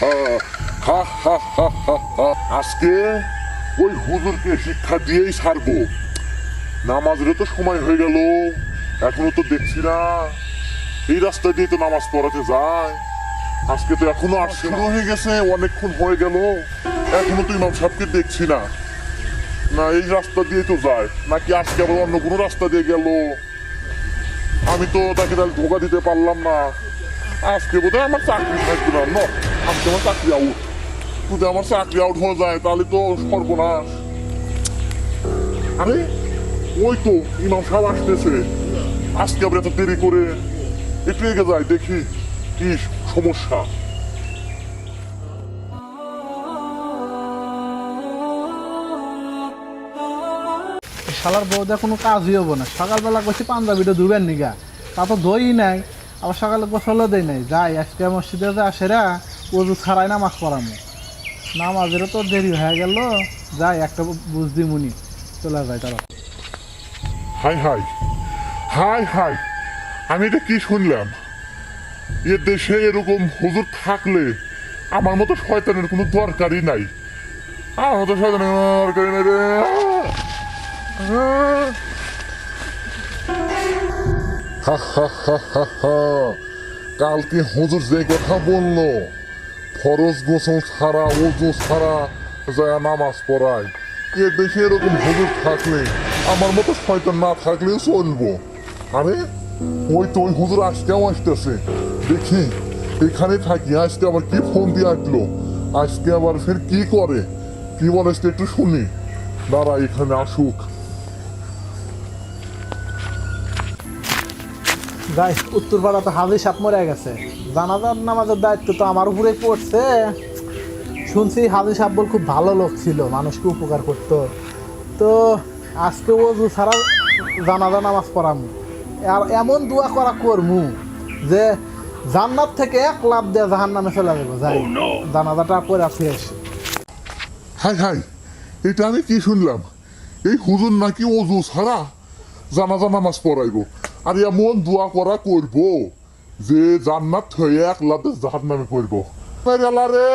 হা হা হা হা হা। আজকে ওই হুজুরকে শিক্ষা দিয়েই ছাড়বো। নামাজেরও তো সময় হয়ে গেল, এখনো তো দেখছি না। এই রাস্তা দিয়ে তো নামাজ পড়াতে যায়। আজকে তো এখনো শুরু হয়ে গেছে, অনেকক্ষণ হয়ে গেল, এখনো তো ইমাম সাহেবকে দেখছি না। না এই রাস্তা দিয়ে তো যায় নাকি আজকে আবার অন্য কোনো রাস্তা দিয়ে গেল? আমি তো তাকে তাহলে ধোকা দিতে পারলাম না। আজকে বোধহয় আমার চাকরি থাকবে না। ন আজকে আমার চাকরি আউট। যদি আমার চাকরি আউট হয়ে যায় তাহলে তো সর্বনাশ। আরে ওই তো ইমাম সাহেব আসতেছে। আজকে আবার এত দেরি করে একটু এগিয়ে যায়, দেখি কি সমস্যা। শালার বউদা কোনো কাজই হবো না। সকালবেলা করছি পাঞ্জাবিটা ধুবেন নিগা, তা তো দই নাই। আবার সকালে গোসলও দেয় নাই। যাই আজকে মসজিদে যে আসেরা ওজু ছাড়াই নামাজ পড়ামো। নামাজেরও তো দেরি হয়ে গেল। যাই একটা বুঝদি মুনি চলে যায় তারা। হাই হাই হাই হাই, আমি এটা কি শুনলাম? এ দেশে এরকম হুজুর থাকলে আমার মতো শয়তানের কোনো দরকারই নাই। আমার মতো শয়তানের কোনো দরকারই নাই রে। হা হা হা হা হা। কালকে হুজুর যে কথা বললো, ফরজ গোসল ছাড়া ওযু ছাড়া যায় নামাজ পড়ায়, এ দেশে এরকম হুজুর থাকলে আমার মতো শয়তান না থাকলেও চলবো। আরে ওই তো ওই হুজুর আজকেও আসতেছে, দেখি এখানে থাকি। আজকে আবার কি ফোন দিয়ে আসলো, আজকে আবার ফের কি করে, কি বলে একটু শুনি। দাঁড়া এখানে আসুক। যাই উত্তরপাড়া তো হাজি সাপ মরে গেছে। জানাজার নামাজের দায়িত্ব তো আমার উপরে পড়ছে। শুনছি হাজি সাপ বল খুব ভালো লোক ছিল, মানুষকে উপকার করতো। তো আজকে ওজু ছাড়া জানাজা নামাজ পড়ামু, আর এমন দোয়া করা করমু যে জান্নাত থেকে এক লাভ দিয়ে জাহান্নামে চলে যাবো। যাই জানাজাটা পড়ে ফিরে আসি। হাই হাই, এটা আমি কি শুনলাম? এই হুজুর নাকি ওযু ছাড়া জানাজা নামাজ পড়াইবো, আর এমন দোয়া করা করবো যে জান্নাত হয়ে এক লাভ জাহান্নামে পড়বো। রে